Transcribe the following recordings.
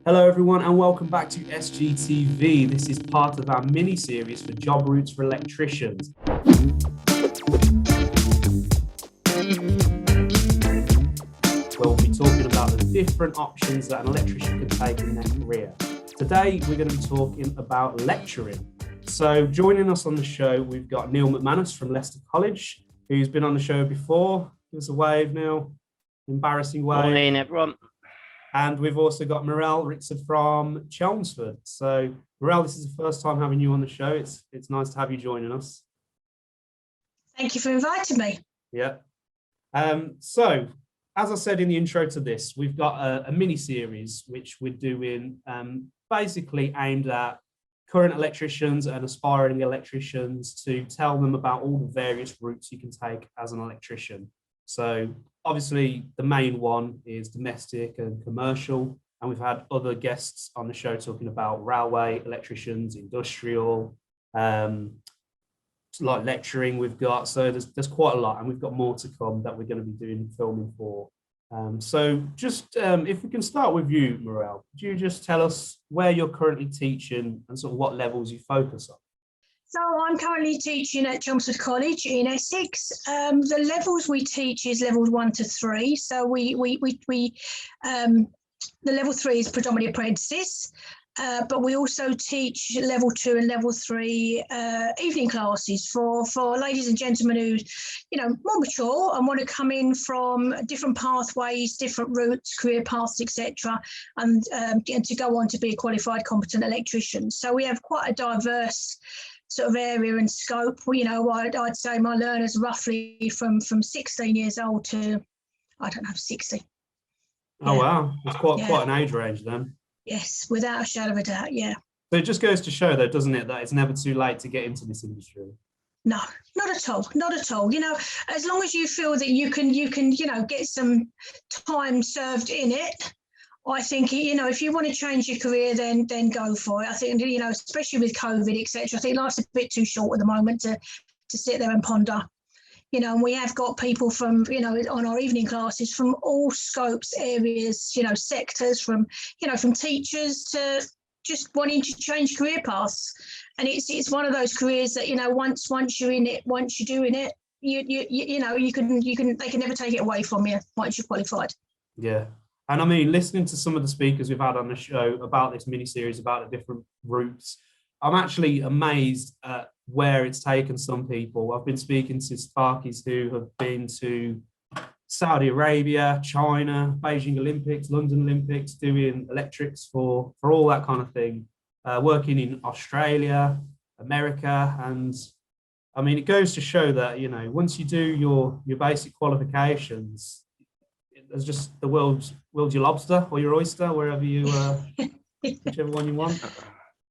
Hello, everyone, and welcome back to SGTV. This is part of our mini series for Job Routes for Electricians. We'll be talking about the different options that an electrician can take in their career. Today, we're going to be talking about lecturing. So, joining us on the show, we've got Neil McManus from Leicester College, who's been on the show before. Give us a wave, Neil. Embarrassing wave. Morning, everyone. And we've also got Mirelle Rixon from Chelmsford. So, Mirelle, this is the first time having you on the show. It's nice to have you joining us. Thank you for inviting me. Yeah. So, as I said in the intro to this, we've got a mini series which we're doing basically aimed at current electricians and aspiring electricians to tell them about all the various routes you can take as an electrician. So obviously the main one is domestic and commercial, and we've had other guests on the show talking about railway electricians, industrial, like lecturing we've got. So there's quite a lot, and we've got more to come that we're going to be doing filming for. So just if we can start with you, Mirelle, could you just tell us where you're currently teaching and sort of what levels you focus on? So I'm currently teaching at Chelmsford College in Essex. The levels we teach is levels 1 to 3. So the level 3 is predominantly apprentices, but we also teach level 2 and level 3 evening classes for ladies and gentlemen who, more mature and want to come in from different pathways, different routes, career paths, etc., and to go on to be a qualified, competent electrician. So we have quite a diverse sort of area and scope. I'd say my learners roughly from 16 years old to, 60. Oh, wow. It's quite an age range then. Yes, without a shadow of a doubt, yeah. So it just goes to show, though, doesn't it, that it's never too late to get into this industry? No, not at all. Not at all. As long as you feel that you can, get some time served in it, I think, if you want to change your career, then go for it. I think, especially with COVID, etc., I think life's a bit too short at the moment to sit there and ponder. And we have got people from, on our evening classes from all scopes, areas, sectors, from teachers to just wanting to change career paths. And it's one of those careers that, once you're in it, once you're doing it, they can never take it away from you once you're qualified. Yeah. And I mean, listening to some of the speakers we've had on the show about this mini-series, about the different routes, I'm actually amazed at where it's taken some people. I've been speaking to Sparkies who have been to Saudi Arabia, China, Beijing Olympics, London Olympics, doing electrics for all that kind of thing, working in Australia, America. And I mean, it goes to show that, once you do your basic qualifications, there's just the world's your lobster or your oyster, wherever you, whichever one you want.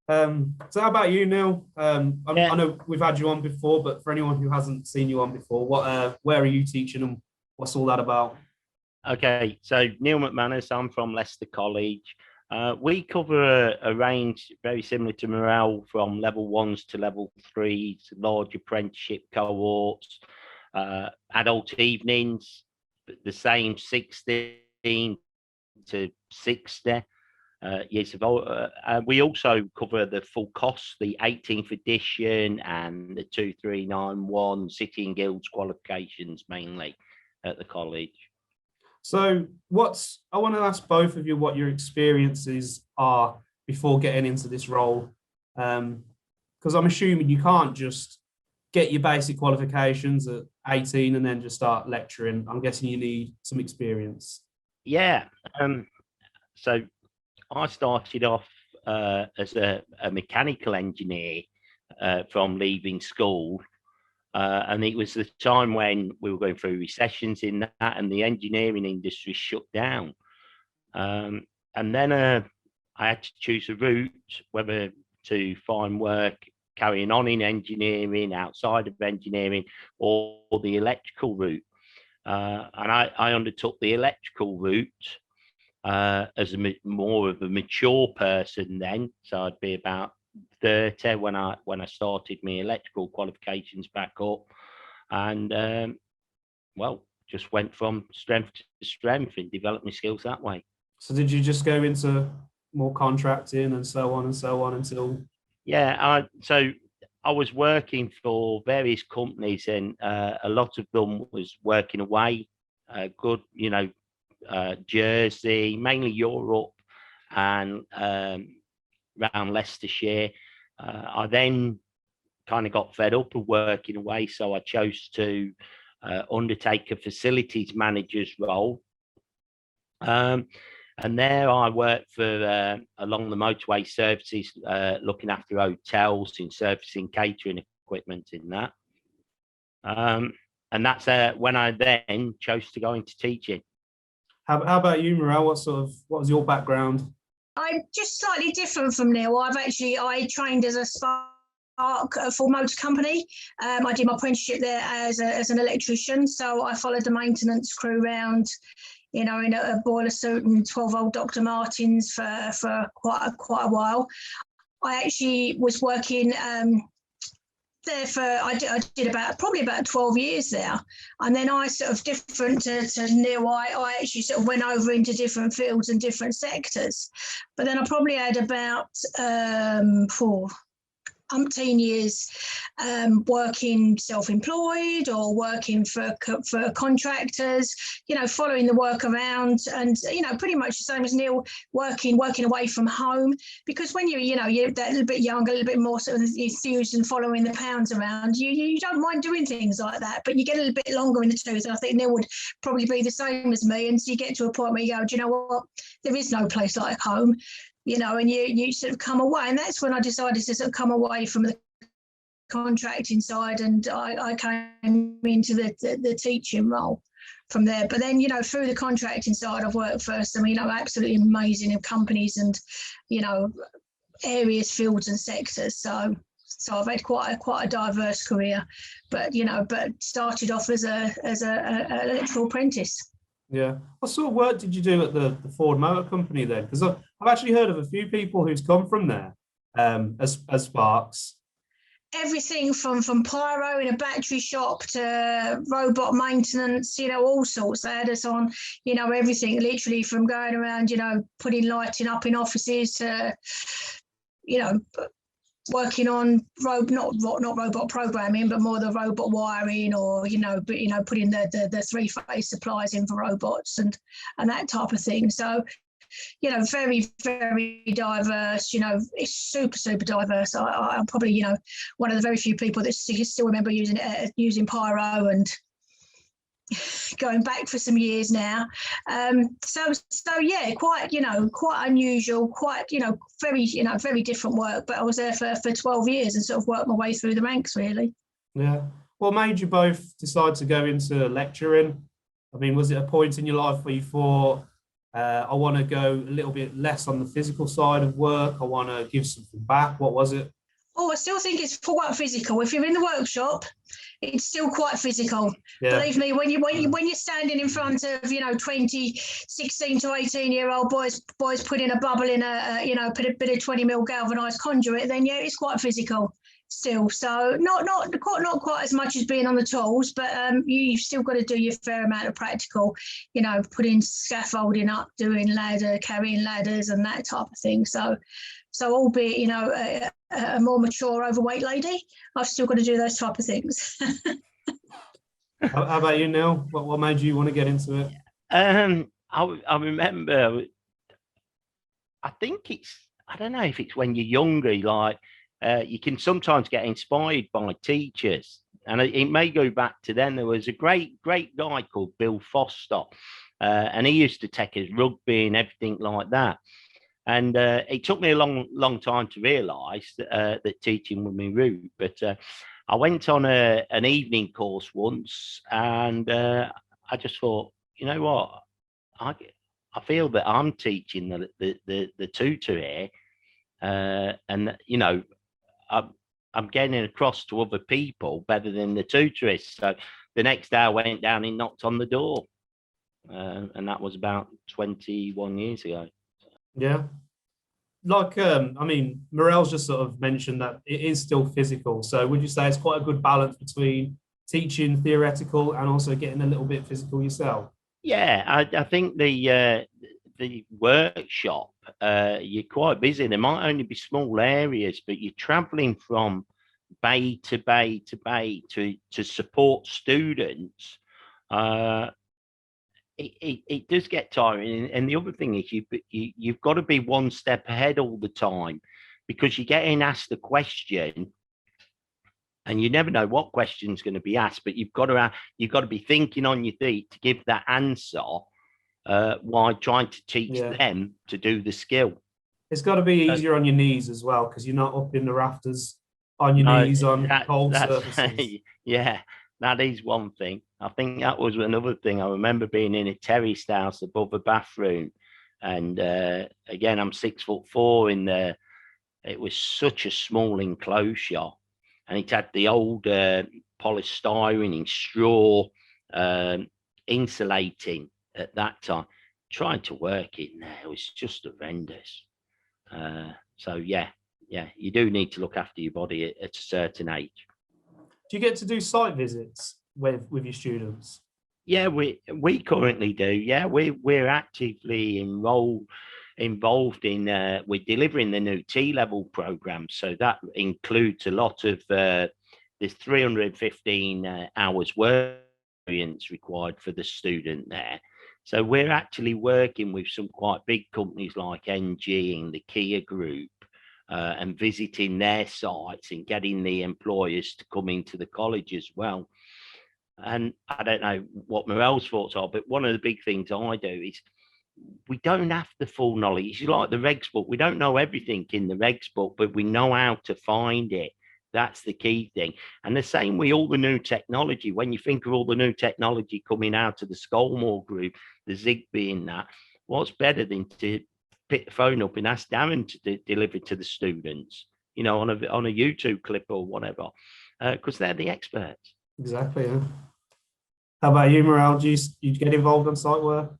So how about you, Neil? I know we've had you on before, but for anyone who hasn't seen you on before, where are you teaching and what's all that about? Okay, so Neil McManus, I'm from Leicester College. We cover a range very similar to Mirelle, from level 1s to level 3s, large apprenticeship cohorts, adult evenings, the same 16 to 60 years of old. We also cover the full costs, the 18th edition and the 2391 City and Guilds qualifications, mainly at the college. So I want to ask both of you what your experiences are before getting into this role. Because I'm assuming you can't just get your basic qualifications at 18 and then just start lecturing. I'm guessing you need some experience. Yeah. So I started off as a mechanical engineer from leaving school. And it was the time when we were going through recessions in that, and the engineering industry shut down. And then I had to choose a route, whether to find work carrying on in engineering, outside of engineering, or the electrical route. And I undertook the electrical route as more of a mature person then. So I'd be about 30 when I started my electrical qualifications back up, and just went from strength to strength and developed my skills that way. So did you just go into more contracting and so on until? Yeah, so I was working for various companies, and a lot of them was working away, good, Jersey, mainly Europe, and around Leicestershire. I then kind of got fed up of working away, so I chose to undertake a facilities manager's role. And there I worked for along the motorway services, looking after hotels and servicing catering equipment in that. And that's when I then chose to go into teaching. How about you, Mirelle? What was your background? I'm just slightly different from Neil. I trained as a spark for motor company. I did my apprenticeship there as an electrician. So I followed the maintenance crew around, in a boiler suit and 12-volt Dr. Martens for quite a while. I actually was working there I did probably about 12 years there. And then I sort of, different to Neil, I actually sort of went over into different fields and different sectors. But then I probably had about 18 years working self-employed or working for contractors, following the work around, and pretty much the same as Neil, working away from home. Because when you're that little bit younger, a little bit more sort of enthused and following the pounds around, you don't mind doing things like that, but you get a little bit longer in the tooth. I think Neil would probably be the same as me, and so you get to a point where you go, do you know what, there is no place like home. And you sort of come away. And that's when I decided to sort of come away from the contracting side, and I came into the teaching role from there. But then, through the contracting side, I've worked for some, absolutely amazing companies and, areas, fields and sectors. So I've had quite a diverse career, but started off as an electrical apprentice. Yeah. What sort of work did you do at the Ford Motor Company then? Because I've actually heard of a few people who's come from there as sparks. Everything from pyro in a battery shop to robot maintenance, all sorts. They had us on, everything, literally from going around, putting lighting up in offices to, working on not robot programming, but more the robot wiring, or putting the three-phase supplies in for robots and that type of thing. So very, very diverse. It's super diverse. I'm probably one of the very few people that still remember using pyro, and going back for some years now. So yeah, quite unusual, quite very different work. But I was there for 12 years and sort of worked my way through the ranks, really. Yeah. What made you both decide to go into lecturing? I mean, was it a point in your life where you thought, I want to go a little bit less on the physical side of work, I want to give something back? What was it? Oh, I still think it's quite physical. If you're in the workshop, it's still quite physical. Yeah. Believe me, when you're standing in front of 16 to 18-year-old boys putting a bubble in a bit of 20 mil galvanized conduit, then yeah, it's quite physical still. So not quite as much as being on the tools, but you've still got to do your fair amount of practical, putting scaffolding up, carrying ladders and that type of thing. So albeit, a more mature, overweight lady, I've still got to do those type of things. How about you, Neil? What made you want to get into it? I remember, I think I don't know if it's when you're younger, like you can sometimes get inspired by teachers. And it may go back to then. There was a great guy called Bill Foster, and he used to take his rugby and everything like that. And it took me a long time to realise that teaching was my route. But I went on an evening course once, and I just thought, you know what, I feel that I'm teaching the tutor here, and I'm getting across to other people better than the tutor is. So the next day I went down and knocked on the door, and that was about 21 years ago. Yeah. Like, Mirelle's just sort of mentioned that it is still physical. So would you say it's quite a good balance between teaching theoretical and also getting a little bit physical yourself? Yeah, I think the the workshop, you're quite busy. There might only be small areas, but you're traveling from bay to bay to bay to support students. It does get tiring. And the other thing is you've got to be one step ahead all the time, because you're getting asked a question and you never know what question's going to be asked, but you've got to be thinking on your feet to give that answer while trying to teach them to do the skill. It's got to be easier on your knees as well, because you're not up in the rafters on your knees on cold surfaces. Yeah, that is one thing. I think that was another thing. I remember being in a terraced house above a bathroom, and again, I'm 6'4" in there. It was such a small enclosure, and it had the old polystyrene and straw insulating at that time. Trying to work in there was just horrendous. So yeah, you do need to look after your body at a certain age. Do you get to do site visits with your students? Yeah, we currently do. Yeah, we're actively involved in we're delivering the new T-level program. So that includes a lot of there's 315 hours work experience required for the student there. So we're actually working with some quite big companies like NG and the Kia Group, and visiting their sites and getting the employers to come into the college as well. And I don't know what Mirelle's thoughts are, but one of the big things I do is we don't have the full knowledge. It's like the regs book. We don't know everything in the regs book, but we know how to find it. That's the key thing. And the same with all the new technology. When you think of all the new technology coming out of the Scolmore group, the Zigbee and that, what's better than to pick the phone up and ask Darren to deliver to the students, you know, on a YouTube clip or whatever, because they're the experts. Exactly. Yeah. How about you, Mirelle? Do you get involved on site work?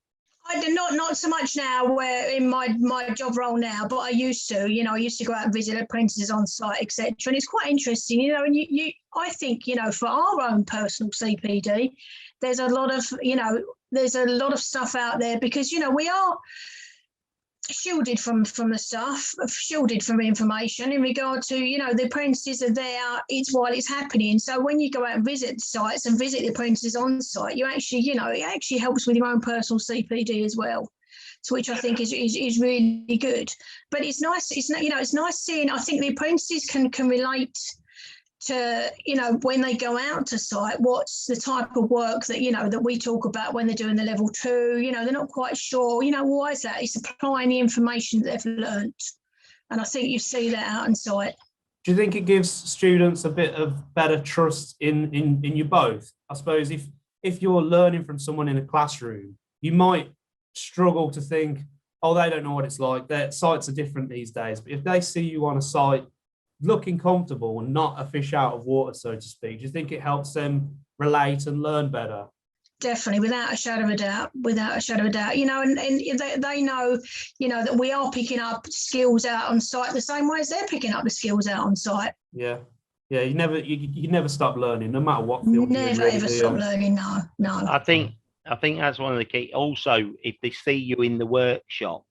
I do not so much now, where in my job role now, but I used to. You know, I used to go out and visit apprentices on site, etc. And it's quite interesting, you know. And I think, you know, for our own personal CPD, there's a lot of stuff out there, because, you know, we are shielded from the stuff, shielded from information in regard to, you know, the apprentices are there, it's while it's happening. So when you go out and visit sites and visit the apprentices on site, you actually, you know, it actually helps with your own personal CPD as well. So which I think is really good. But it's nice, it's nice seeing, I think the apprentices can relate to, you know, when they go out to site, what's the type of work that, you know, that we talk about when they're doing the level 2, you know, they're not quite sure, you know, why is that? It's applying the information that they've learnt. And I think you see that out on site. Do you think it gives students a bit of better trust in you both? I suppose if you're learning from someone in a classroom, you might struggle to think, oh, they don't know what it's like. Their sites are different these days. But if they see you on a site looking comfortable and not a fish out of water, so to speak, do you think it helps them relate and learn better? Definitely, without a shadow of a doubt, you know, and they know, you know, that we are picking up skills out on site the same way as they're picking up the skills out on site. Yeah, you never stop learning, no matter what field. Never ever stop learning. No. I think that's one of the key. Also, if they see you in the workshop,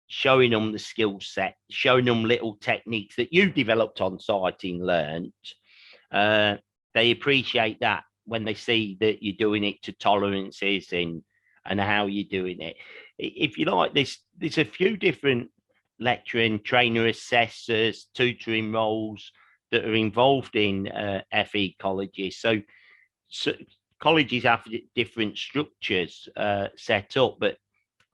showing them the skill set, showing them little techniques that you developed on site and learned, they appreciate that when they see that you're doing it to tolerances and how you're doing it. If you like, there's a few different lecturing, trainer assessors, tutoring roles that are involved in FE colleges. So colleges have different structures set up, but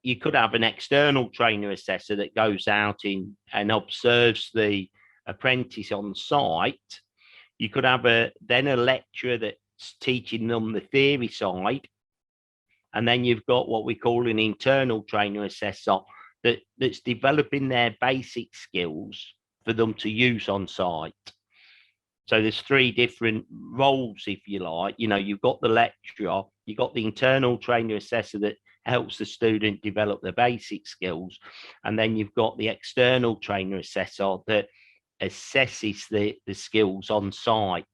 you could have an external trainer assessor that goes out in and observes the apprentice on site. You could have then a lecturer that's teaching them the theory side. And then you've got what we call an internal trainer assessor that's developing their basic skills for them to use on site. So there's 3 different roles, if you like. You know, you've got the lecturer, you've got the internal trainer assessor that helps the student develop the basic skills, and then you've got the external trainer assessor that assesses the skills on site.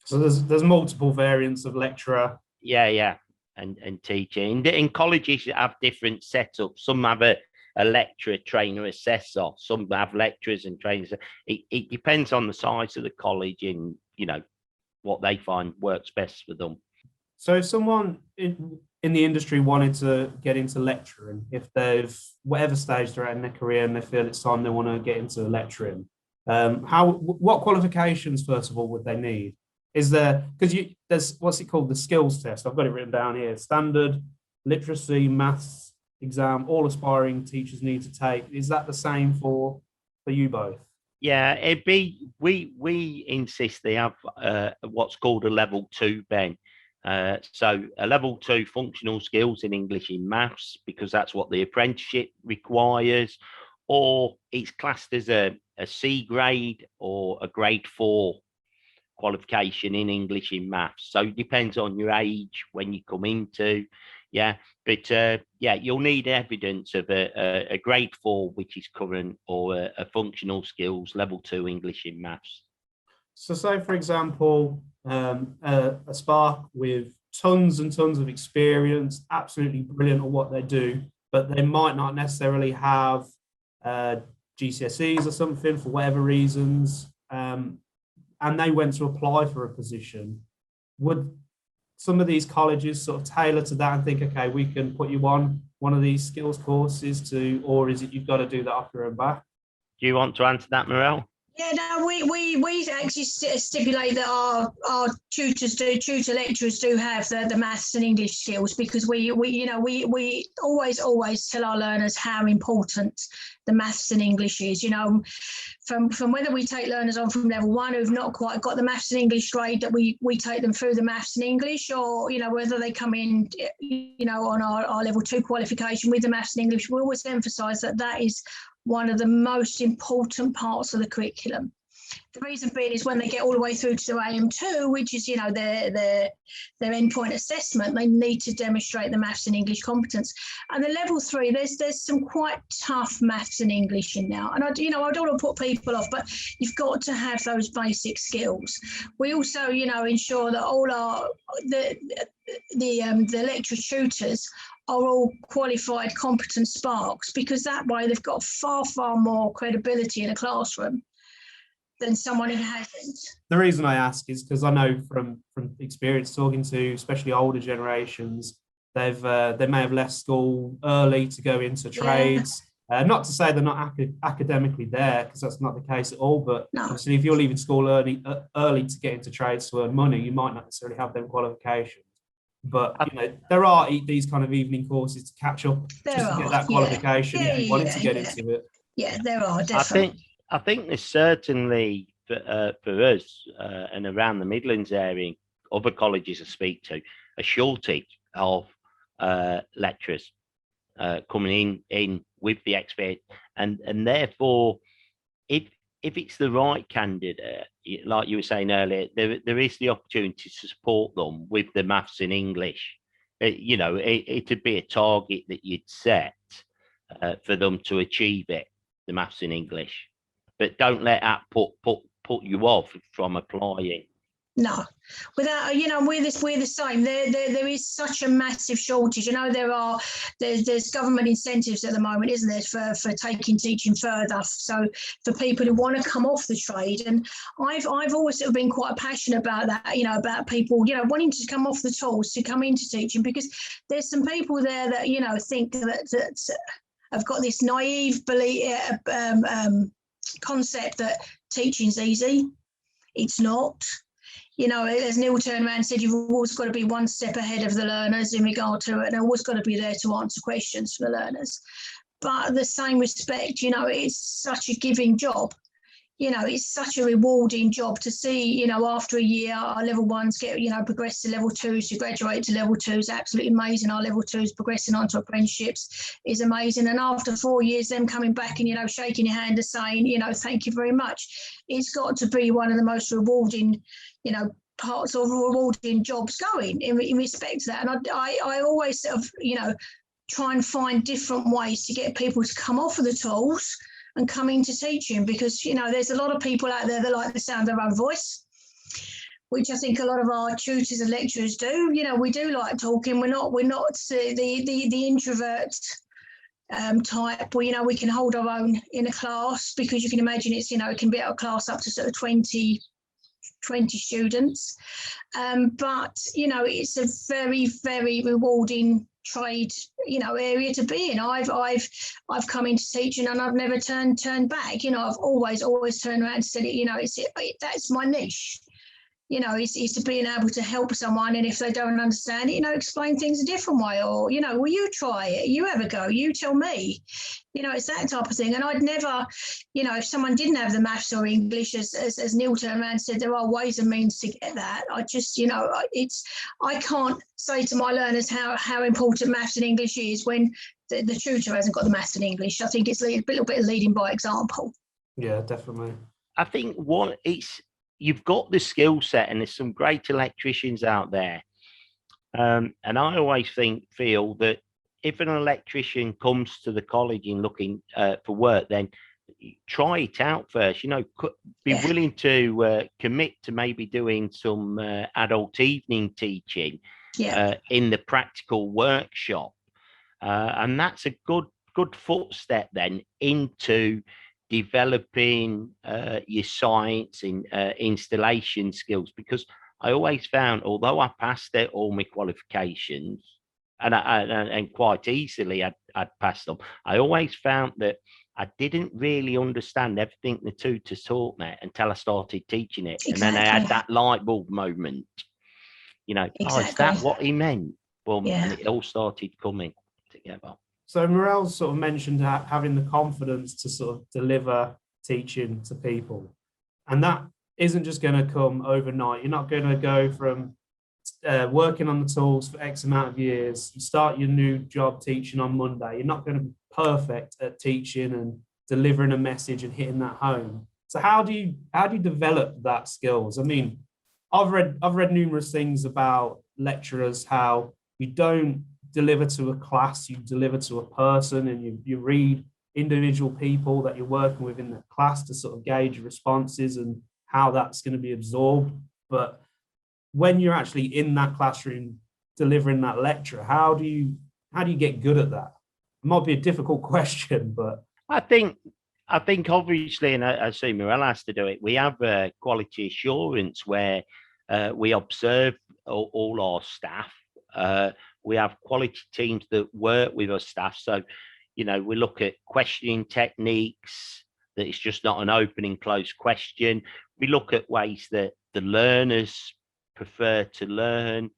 So there's multiple variants of lecturer. Yeah. and teaching. In colleges, you have different setups. Some have a lecturer, trainer, assessor. Some have lecturers and trainers. It depends on the size of the college and, you know, what they find works best for them. So if someone in the industry wanted to get into lecturing, if they've, whatever stage they're at in their career and they feel it's time they want to get into lecturing, what qualifications, first of all, would they need? Is there, because there's, what's it called, the skills test? I've got it written down here. Standard literacy, maths exam, all aspiring teachers need to take. Is that the same for you both? Yeah, it'd be, we insist they have what's called a level 2, Ben. So a level 2 functional skills in English and maths, because that's what the apprenticeship requires, or it's classed as a C grade or a grade 4 qualification in English and maths. So it depends on your age when you come into, yeah. But yeah, you'll need evidence of a grade 4, which is current, or a functional skills level 2 English and maths. So say, for example, a spark with tons and tons of experience, absolutely brilliant at what they do, but they might not necessarily have GCSEs or something for whatever reasons, and they went to apply for a position. Would some of these colleges sort of tailor to that and think, okay, we can put you on one of these skills courses or is it you've got to do that off your own back? Do you want to answer that, Mirelle? Yeah, no, we actually stipulate that our tutor lecturers do have the maths and English skills, because we always tell our learners how important the maths and English is. You know, from whether we take learners on from level 1 who've not quite got the maths and English grade, that we take them through the maths and English, or, you know, whether they come in, you know, on our level 2 qualification with the maths and English, we always emphasise that is one of the most important parts of the curriculum. The reason being is when they get all the way through to AM2, which is, you know, their endpoint assessment, they need to demonstrate the maths and English competence. And the level 3, there's some quite tough maths and English in now. And I don't want to put people off, but you've got to have those basic skills. We also, you know, ensure that all the lecturer tutors are all qualified, competent sparks, because that way they've got far more credibility in a classroom than someone who hasn't. The reason I ask is because I know from experience talking to especially older generations, they may have left school early to go into trades. Not to say they're not academically there, because that's not the case at all, but obviously if you're leaving school early to get into trades to earn money, you might not necessarily have them qualifications. But, you know, there are these kind of evening courses to catch up to get that qualification if you wanted to get into it. Yeah, there are, definitely. I think there's certainly, for us and around the Midlands area, other colleges I speak to, a shortage of lecturers coming in with the expert, and therefore, if it's the right candidate, like you were saying earlier, there is the opportunity to support them with the maths and English. You know, it'd be a target that you'd set for them to achieve it, the maths and English. But don't let that put you off from applying. No, without, you know, we're the same. There is such a massive shortage. You know, there's government incentives at the moment, isn't there, for taking teaching further. So for people who want to come off the trade, and I've always sort of been quite passionate about that. You know, about people, you know, wanting to come off the tools to come into teaching, because there's some people there that, you know, think that have got this naive belief, concept that teaching's easy. It's not. You know, as Neil turned around and said, you've always got to be one step ahead of the learners in regard to it, and always got to be there to answer questions for the learners. But at the same respect, you know, it's such a giving job. You know, it's such a rewarding job to see, you know, after a year, our level 1s get, you know, progress to level 2s, to graduate to level 2s, absolutely amazing. Our level 2s progressing on to apprenticeships is amazing. And after 4 years, them coming back and, you know, shaking your hand and saying, you know, thank you very much. It's got to be one of the most rewarding, you know, parts of rewarding jobs going in respect to that. And I always sort of, you know, try and find different ways to get people to come off of the tools and come into teaching, because, you know, there's a lot of people out there that like the sound of their own voice. which I think a lot of our tutors and lecturers do. You know, we do like talking. We're not the introvert type where, you know, we can hold our own in a class, because you can imagine it's, you know, it can be a class up to sort of 20 students. But, you know, it's a very, very rewarding trade, you know, area to be in. I've come into teaching and I've never turned back. You know, I've always turned around and said, you know, that's my niche. You know, it's to being able to help someone, and if they don't understand it, you know, explain things a different way, or, you know, well, you try it, you have a go, you tell me. You know, it's that type of thing. And I'd never, you know, if someone didn't have the maths or English, as Neil turned around and said, there are ways and means to get that. I just, you know, I can't say to my learners how important maths and English is when the tutor hasn't got the maths and English. I think it's a little bit of leading by example. Yeah, definitely. I think you've got the skill set, and there's some great electricians out there. And I always feel that if an electrician comes to the college and looking for work, then try it out first. You know, be willing to commit to maybe doing some adult evening teaching in the practical workshop. And that's a good footstep then into developing your science and installation skills, because I always found, although I passed all my qualifications and quite easily I'd passed them, I always found that I didn't really understand everything the tutors taught me until I started teaching it. Exactly. And then I had that light bulb moment, you know, exactly. Oh, is that what he meant? Well, and it all started coming together. So Mirelle sort of mentioned having the confidence to sort of deliver teaching to people. And that isn't just going to come overnight. You're not going to go from working on the tools for X amount of years. You start your new job teaching on Monday. You're not going to be perfect at teaching and delivering a message and hitting that home. So how do you develop that skills? I mean, I've read numerous things about lecturers, how you don't deliver to a class, you deliver to a person, and you read individual people that you're working with in the class to sort of gauge responses and how that's going to be absorbed. But when you're actually in that classroom delivering that lecture, how do you get good at that? It might be a difficult question, but I think obviously, and I see Mirelle has to do it, we have quality assurance where we observe all our staff. We have quality teams that work with our staff. So, you know, we look at questioning techniques, that it's just not an open and closed question. We look at ways that the learners prefer to learn.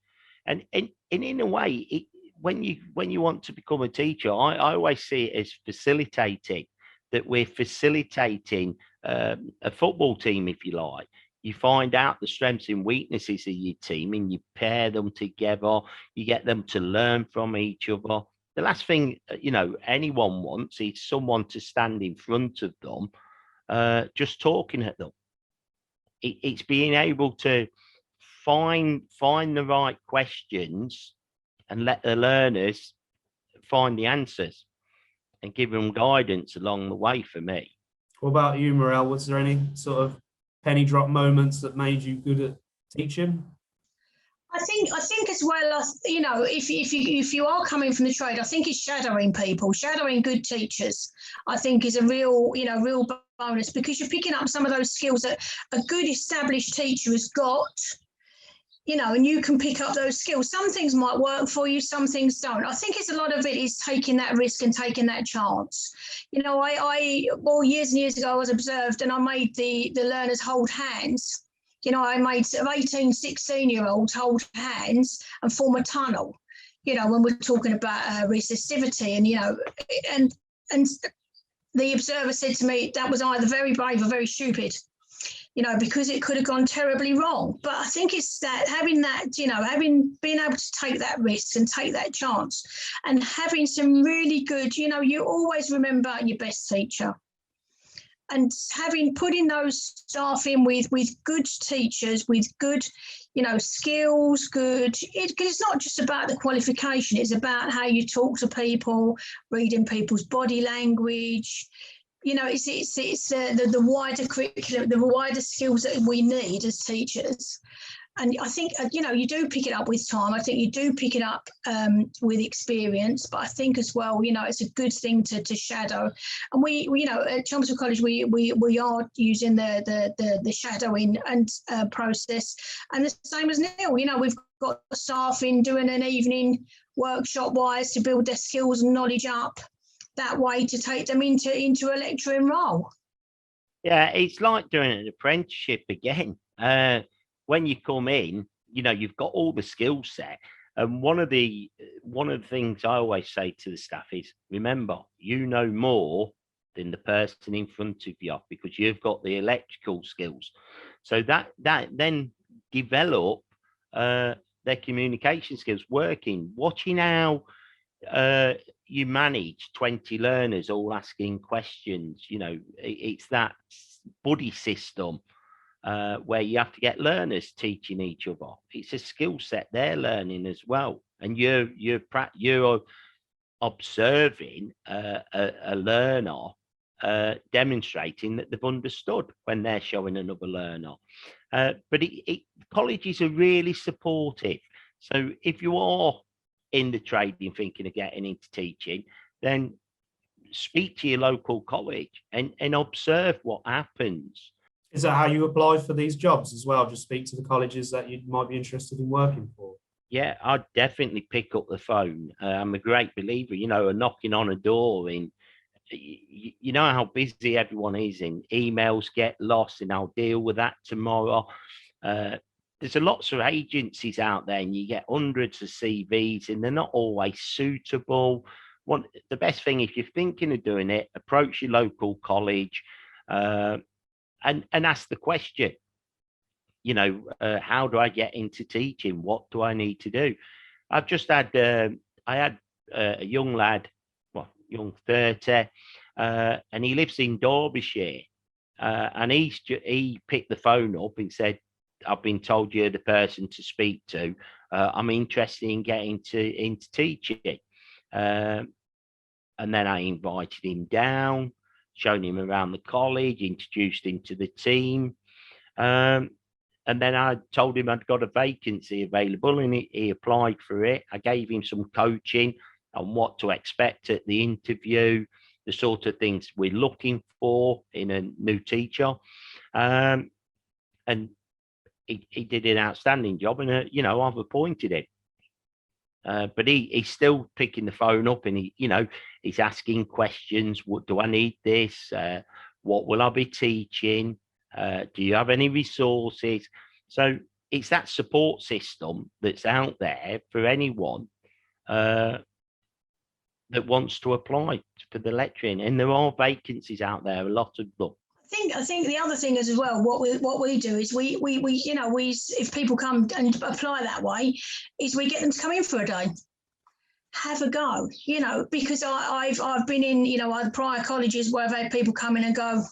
And in a way, when you want to become a teacher, I always see it as facilitating, that we're facilitating a football team, if you like. You find out the strengths and weaknesses of your team and you pair them together. You get them to learn from each other. The last thing, you know, anyone wants is someone to stand in front of them, just talking at them. It's being able to find the right questions and let the learners find the answers and give them guidance along the way, for me. What about you, Mirelle? Was there any sort of penny drop moments that made you good at teaching? I think as well, you know, if you are coming from the trade, I think it's shadowing people, shadowing good teachers. I think is a real bonus, because you're picking up some of those skills that a good established teacher has got, you know, and you can pick up those skills. Some things might work for you, some things don't. I think it's a lot of it is taking that risk and taking that chance. You know, well, years and years ago, I was observed and I made the learners hold hands. You know, I made 18, 16-year-olds hold hands and form a tunnel, you know, when we're talking about resistivity. And, you know, and the observer said to me, that was either very brave or very stupid, you know, because it could have gone terribly wrong. But I think it's that having that, you know, being able to take that risk and take that chance and having some really good, you know, you always remember your best teacher. And putting those staff in with good teachers, with good, you know, skills, because it's not just about the qualification, it's about how you talk to people, reading people's body language, it's the wider curriculum, the wider skills that we need as teachers. And I think, you do pick it up with time. I think you do pick it up with experience. But I think as well, it's a good thing to shadow. And we at Chelmsford College, we are using the shadowing and process. And the same as Neil, we've got staff in doing an evening workshop wise to build their skills and knowledge up that way to take them into a lecturing role. Yeah, it's like doing an apprenticeship again. When you come in, you've got all the skill set. And one of the things I always say to the staff is, remember, you know more than the person in front of you because you've got the electrical skills. So that then develop their communication skills, watching how you manage 20 learners all asking questions. It's that buddy system. Where you have to get learners teaching each other. It's a skill set they're learning as well, and you're observing a learner demonstrating that they've understood when they're showing another learner. But colleges are really supportive. So if you are in the trade and thinking of getting into teaching, then speak to your local college and observe what happens. Is that how you apply for these jobs as well? Just speak to the colleges that you might be interested in working for? Yeah, I'd definitely pick up the phone. I'm a great believer, knocking on a door in, you know how busy everyone is and emails get lost, and I'll deal with that tomorrow. There's lots of agencies out there and you get hundreds of CVs and they're not always suitable. The best thing, if you're thinking of doing it, approach your local college, and ask the question, how do I get into teaching? What do I need to do? I've just had, I had a young lad, young 30, and he lives in Derbyshire, and he picked the phone up and said, I've been told you're the person to speak to. I'm interested in getting into teaching. And then I invited him down, shown him around the college, introduced him to the team. And then I told him I'd got a vacancy available and he applied for it. I gave him some coaching on what to expect at the interview, the sort of things we're looking for in a new teacher. And he did an outstanding job, and, I've appointed him. But he's still picking the phone up and he's asking questions. What do I need this? What will I be teaching? Do you have any resources? So it's that support system that's out there for anyone that wants to apply for the lecturing. And there are vacancies out there, a lot of them. I think the other thing is as well, what we do is we if people come and apply that way, is we get them to come in for a day, have a go, because I've been in, prior colleges where I've had people come in and go,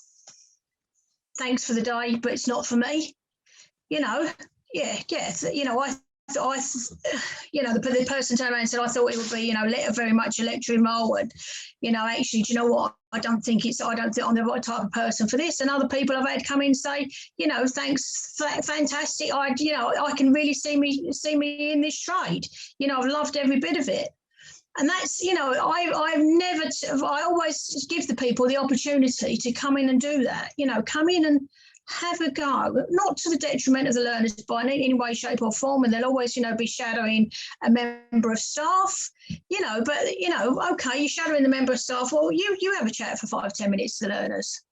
thanks for the day, but it's not for me, the person turned around and said, I thought it would be, very much a lecturing role. And, actually, do you know what? I don't think I'm the right type of person for this. And other people I've had come in and say, thanks, fantastic. I can really see me in this trade. I've loved every bit of it. And that's, I always give the people the opportunity to come in and do that, come in and have a go, not to the detriment of the learners by any way, shape or form. And they'll always, be shadowing a member of staff, but, okay, you're shadowing the member of staff. Well, you have a chat for 5-10 minutes to the learners,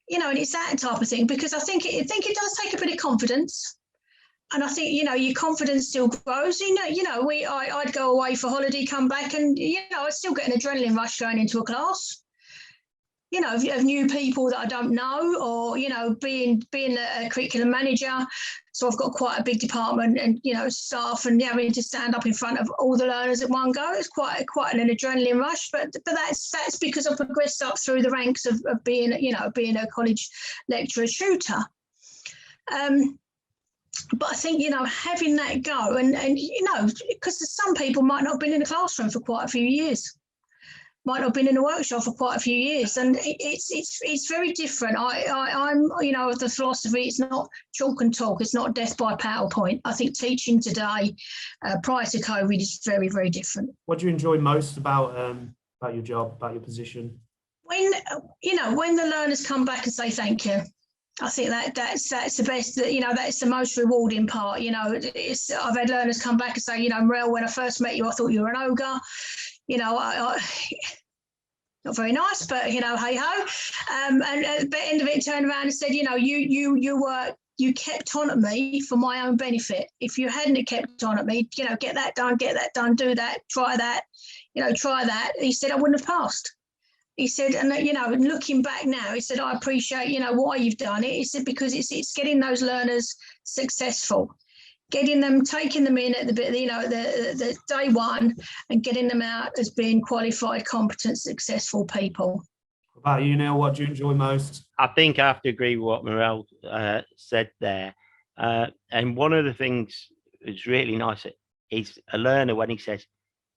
and it's that type of thing, because I think it does take a bit of confidence. And I think, your confidence still grows. I'd go away for holiday, come back and, I still get an adrenaline rush going into a class. Of new people that I don't know, or, being a curriculum manager. So I've got quite a big department and, staff, and having to stand up in front of all the learners at one go. It's quite an adrenaline rush, but that's because I've progressed up through the ranks of being a college lecturer tutor. But I think, having that go and because some people might not have been in the classroom for quite a few years. might not have been in a workshop for quite a few years, and it's very different. I'm of the philosophy, it's not chalk and talk, it's not death by PowerPoint. I think teaching today, prior to COVID, is very, very different. What do you enjoy most about your job, about your position? When the learners come back and say thank you. I think that's the best. That's the most rewarding part. I've had learners come back and say, Mirelle, when I first met you, I thought you were an ogre. I not very nice, but hey ho. And at the end of it, turned around and said, you kept on at me for my own benefit. If you hadn't kept on at me, get that done, do that, try that, try that. He said, I wouldn't have passed. He said, and looking back now, he said, I appreciate, why you've done it. He said, because it's getting those learners successful, getting them, taking them in at the day one and getting them out as being qualified, competent, successful people. What about you, Neil? What do you enjoy most? I think I have to agree with what Mirelle said there. And one of the things that's really nice is a learner when he says,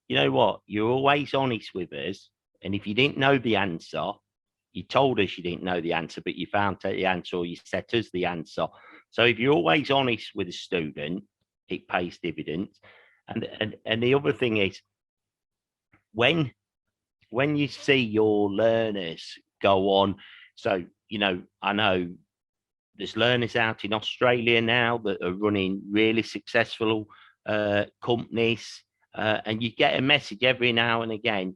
you know what, you're always honest with us. And if you didn't know the answer, you told us you didn't know the answer, but you found the answer or you set us the answer. So if you're always honest with a student, it pays dividends. And the other thing is, when you see your learners go on, so, I know there's learners out in Australia now that are running really successful companies, and you get a message every now and again,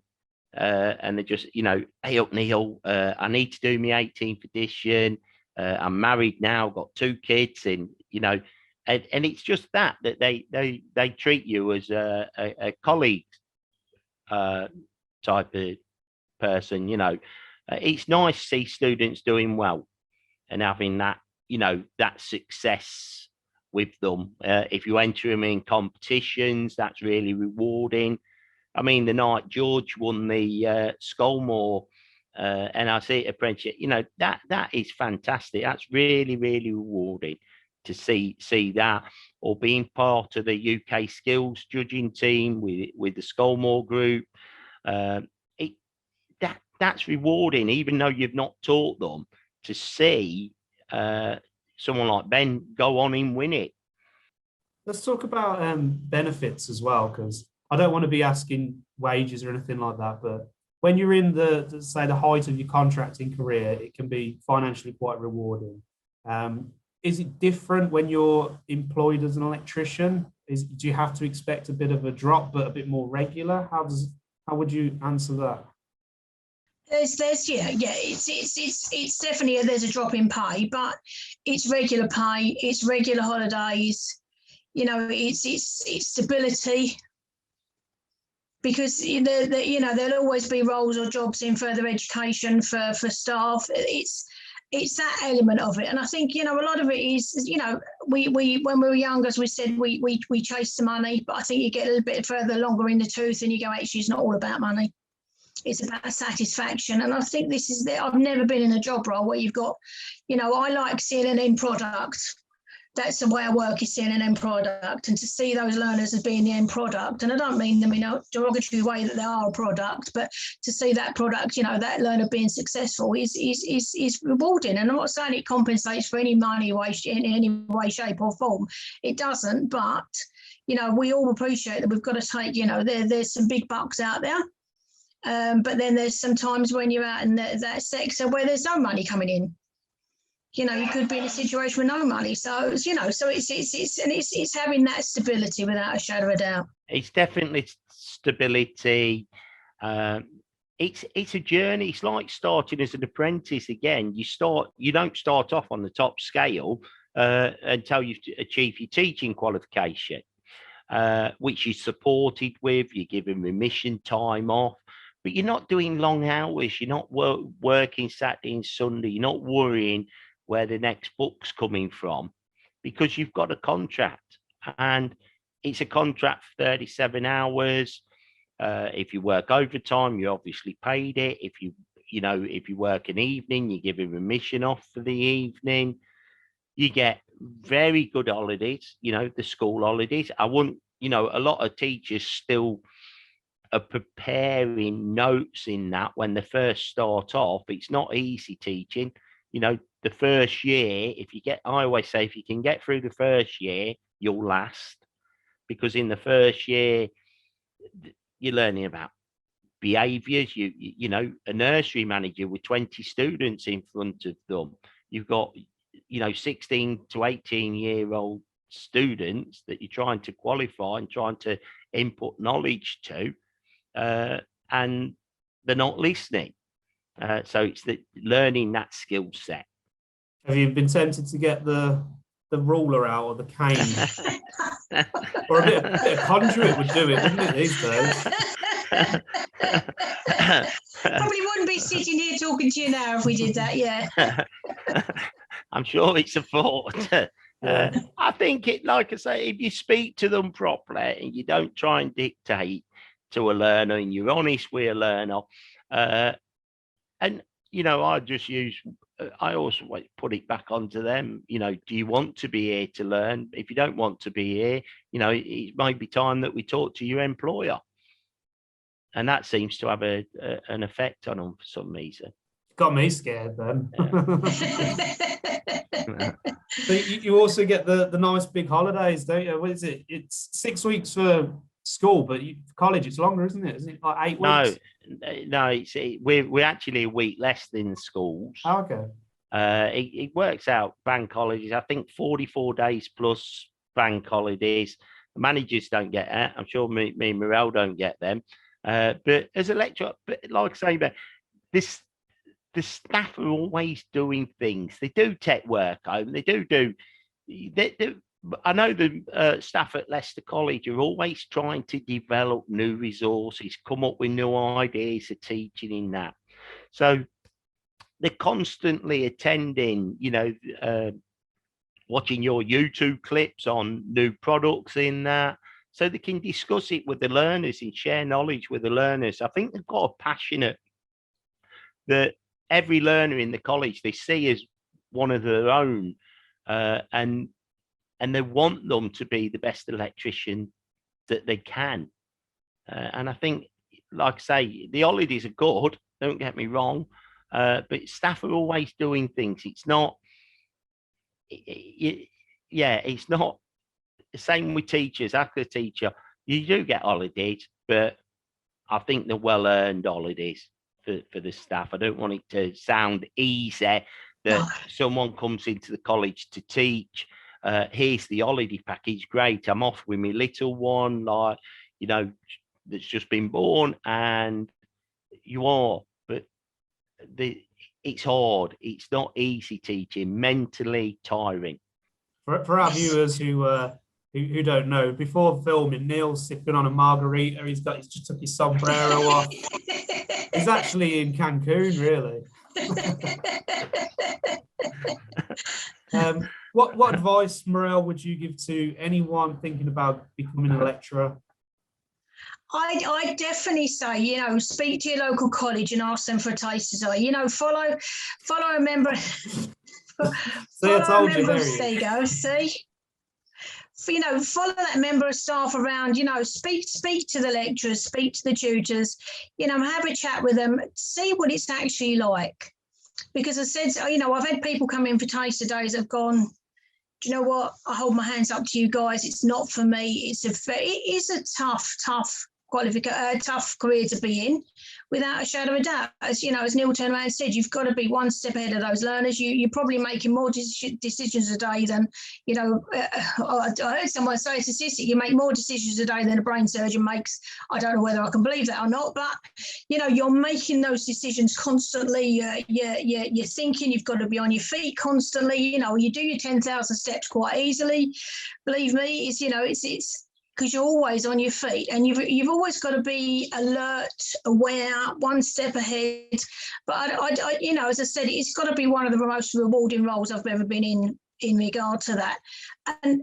and they're just, hey up Neil, I need to do my 18th edition. I'm married now, got 2 kids, and and it's just that they treat you as a colleague type of person. It's nice to see students doing well and having that that success with them. If you enter them in competitions, that's really rewarding. I mean, the night George won the Scolmore NRC apprenticeship, that is fantastic. That's really, really rewarding to see that, or being part of the UK skills judging team with the Scolmore group. That's rewarding, even though you've not taught them, to see someone like Ben go on and win it. Let's talk about benefits as well, because I don't want to be asking wages or anything like that, but when you're in the height of your contracting career, it can be financially quite rewarding. Is it different when you're employed as an electrician? Do you have to expect a bit of a drop, but a bit more regular? How would you answer that? It's definitely, there's a drop in pay, but it's regular pay, it's regular holidays, it's stability. Because there'll always be roles or jobs in further education for staff. It's that element of it, and I think a lot of it is we when we were younger, as we said, we chased the money, but I think you get a little bit further longer in the tooth and you go, actually, it's not all about money. It's about satisfaction, and I think this is I've never been in a job role where you've got, I like seeing an end product. That's the way I work, is seeing an end product, and to see those learners as being the end product. And I don't mean them in a derogatory way that they are a product, but to see that product, that learner being successful is rewarding. And I'm not saying it compensates for any money in any way, shape or form. It doesn't, but, we all appreciate that we've got to take, there's some big bucks out there. But then there's some times when you're out in that sector where there's no money coming in. You could be in a situation with no money. So, it's having that stability without a shadow of a doubt. It's definitely stability. It's a journey. It's like starting as an apprentice again. You don't start off on the top scale until you've achieved your teaching qualification, which you're supported with. You're given remission time off, but you're not doing long hours. You're not working Saturday and Sunday. You're not worrying where the next book's coming from, because you've got a contract, and it's a contract for 37 hours. If you work overtime, you're obviously paid it. If you work an evening, you're given remission off for the evening. You get very good holidays, the school holidays. A lot of teachers still are preparing notes in that when they first start off. It's not easy teaching. The first year, I always say, if you can get through the first year, you'll last. Because in the first year, you're learning about behaviors. A nursery manager with 20 students in front of them. You've got, 16 to 18-year-old students that you're trying to qualify and trying to input knowledge to, and they're not listening. So it's learning that skill set. Have you been tempted to get the ruler out or the cane? Or a bit of conduit would do it, wouldn't it, these days? Probably wouldn't be sitting here talking to you now if we did that, yeah. I'm sure it's a thought. I think like I say, if you speak to them properly and you don't try and dictate to a learner and you're honest with a learner, and I also put it back onto them. Do you want to be here to learn? If you don't want to be here, it might be time that we talk to your employer. And that seems to have an effect on them for some reason. Got me scared then. So you also get the nice big holidays, don't you? What is it? It's 6 weeks for school, but college it's longer, isn't it? Isn't it like 8 weeks? No, we're actually a week less than schools. Oh, okay. It works out bank holidays. I think 44 days plus bank holidays. The managers don't get that. I'm sure me and Mirelle don't get them. But as a lecturer, like I say, but the staff are always doing things. They do tech work home. They do. I know the staff at Leicester College are always trying to develop new resources, come up with new ideas of teaching in that. So they're constantly attending, watching your YouTube clips on new products in that, so they can discuss it with the learners and share knowledge with the learners. I think they've got a passionate that every learner in the college they see as one of their own, and they want them to be the best electrician that they can. And I think, like I say, the holidays are good, don't get me wrong, but staff are always doing things. It's not, it's not the same with teachers. After a teacher, you do get holidays, but I think they're well-earned holidays for the staff. I don't want it to sound easy that someone comes into the college to teach. Here's the holiday package. Great, I'm off with my little one, that's just been born, and you are. But it's hard. It's not easy teaching. Mentally tiring. For our viewers who don't know, before filming, Neil's sipping on a margarita. He's just took his sombrero off. He's actually in Cancun, really. What advice, Mirelle, would you give to anyone thinking about becoming a lecturer? I definitely say, speak to your local college and ask them for a taster. Follow a member. Follow that member of staff around, speak to the lecturers, speak to the tutors, have a chat with them, see what it's actually like. Because I said, I've had people come in for taster days that have gone, do you know what? I hold my hands up to you guys. It's not for me. It is a tough career to be in, without a shadow of a doubt. As Neil turned around and said, you've got to be one step ahead of those learners. You're probably making more decisions a day than, I heard someone say a statistic, you make more decisions a day than a brain surgeon makes. I don't know whether I can believe that or not, but, you're making those decisions constantly. You're thinking, you've got to be on your feet constantly. You do your 10,000 steps quite easily. Believe me, it's because you're always on your feet, and you've always got to be alert, aware, one step ahead. But I as I said, it's got to be one of the most rewarding roles I've ever been in regard to that. And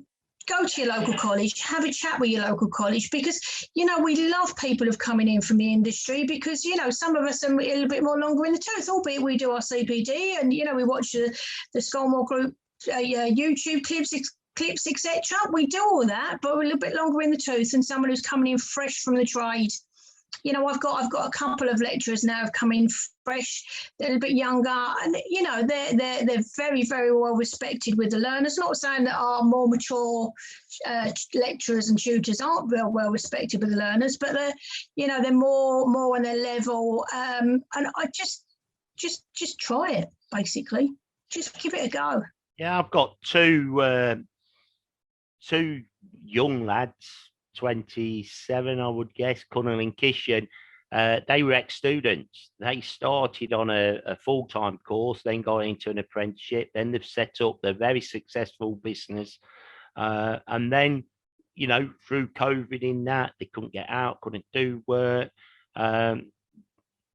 go to your local college, have a chat with your local college, because we love people who've coming in from the industry, because some of us are a little bit more longer in the tooth, albeit we do our CPD, and we watch the Scolmore group YouTube clips, etc. We do all that, but we're a little bit longer in the tooth than someone who's coming in fresh from the trade, you know, I've got a couple of lecturers now have come in fresh, they're a little bit younger, and you know, they're very, very well respected with the learners. Not saying that our more mature lecturers and tutors aren't real well respected with the learners, but they're, you know, they're more on their level. And I just try it, basically. Just give it a go. Yeah, I've got two young lads, 27, I would guess, Connell and Kishan. They were ex-students. They started on a full-time course, then got into an apprenticeship. Then they've set up their very successful business. And then, you know, through COVID in that, they couldn't get out, couldn't do work.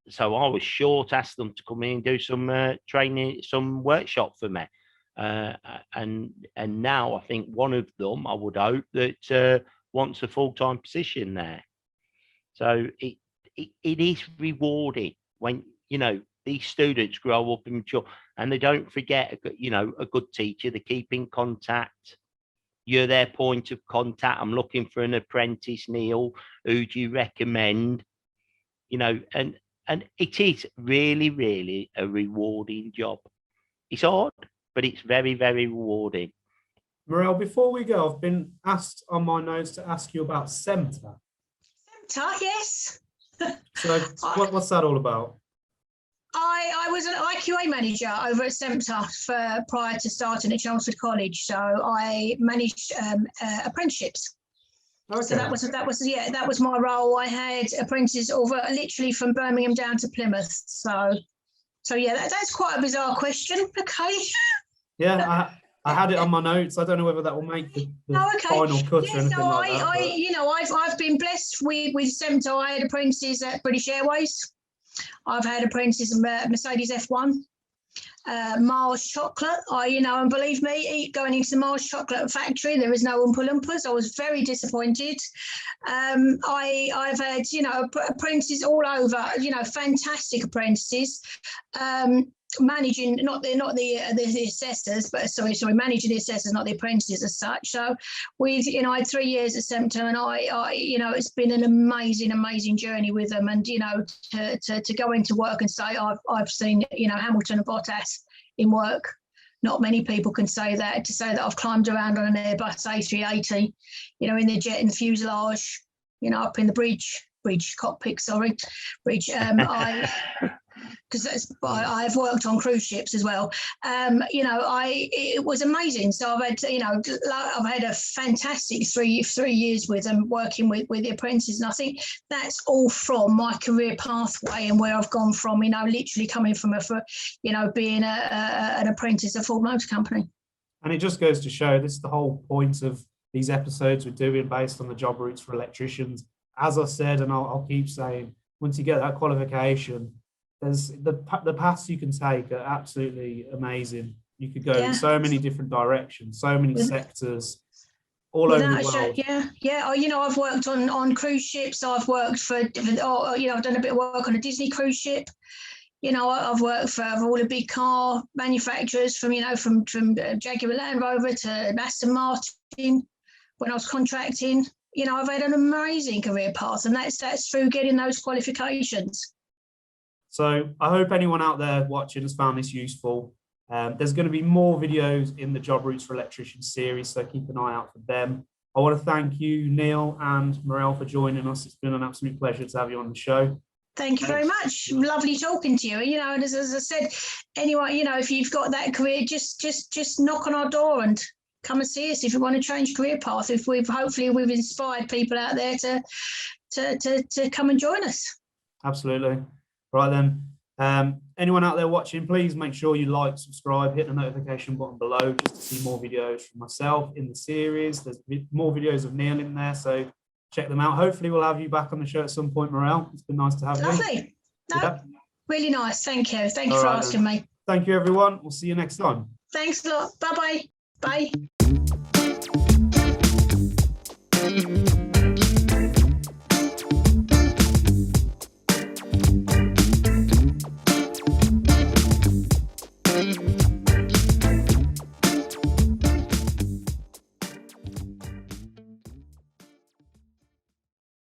So I was short, asked them to come in and do some training, some workshop for me. And now I think one of them, I would hope, that wants a full-time position there. So it is rewarding when, you know, these students grow up and mature, and they don't forget, you know, a good teacher. They keep in contact. You're their point of contact. I'm looking for an apprentice, Neil. Who do you recommend? You know, and it is really, really a rewarding job. It's hard, but it's very, very rewarding. Mirelle, before we go, I've been asked on my notes to ask you about SEMTA. SEMTA, yes. So what's that all about? I was an IQA manager over at SEMTA prior to starting at Chelmsford College. So I managed apprenticeships. Okay. So that was my role. I had apprentices over literally from Birmingham down to Plymouth. So yeah, that's quite a bizarre question. Okay. Yeah, I had it on my notes. I don't know whether that will make the final cut or anything like that. You know, I've been blessed with SEMTA. I had apprentices at British Airways. I've had apprentices at Mercedes F1, Mars Chocolate. You know, and believe me, going into the Mars Chocolate factory, there is no Oompa Loompas. I was very disappointed. I've had, you know, apprentices all over. You know, fantastic apprentices. Managing not the assessors, but sorry, managing the assessors, not the apprentices as such. So you know, I had 3 years at SEMTA, and I you know, it's been an amazing journey with them. And you know, to go into work and say I've seen, you know, Hamilton and Bottas in work. Not many people can say that. To say that I've climbed around on an Airbus A380, you know, in the jet and the fuselage, you know, up in the bridge cockpit, bridge. Because I've worked on cruise ships as well. You know, it was amazing. So I've had a fantastic three years with them, working with the apprentices, and I think that's all from my career pathway and where I've gone from. You know, literally coming from being an apprentice at Ford Motor Company. And it just goes to show, this is the whole point of these episodes we're doing based on the job routes for electricians. As I said, and I'll keep saying, once you get that qualification, there's the paths you can take are absolutely amazing. You could go in so many different directions, so many sectors, all over the world. Yeah. You know, I've worked on cruise ships. I've worked for different. You know, I've done a bit of work on a Disney cruise ship. You know, I've worked for all the big car manufacturers, from Jaguar Land Rover to Aston Martin. When I was contracting, you know, I've had an amazing career path, and that's through getting those qualifications. So I hope anyone out there watching has found this useful. There's going to be more videos in the Job Routes for Electricians series, so keep an eye out for them. I want to thank you, Neil and Mirelle, for joining us. It's been an absolute pleasure to have you on the show. Thank you very much. Lovely talking to you. You know, and as I said, anyway, you know, if you've got that career, just knock on our door and come and see us if you want to change career path. If hopefully we've inspired people out there to come and join us. Absolutely. Right then, anyone out there watching, please make sure you like, subscribe, hit the notification button below just to see more videos from myself in the series. There's more videos of Neil in there, so check them out. Hopefully we'll have you back on the show at some point, Mirelle. It's been nice to have you. Lovely. Really nice. Thank you. Thank you for asking me. Thank you, everyone. We'll see you next time. Thanks a lot. Bye-bye. Bye.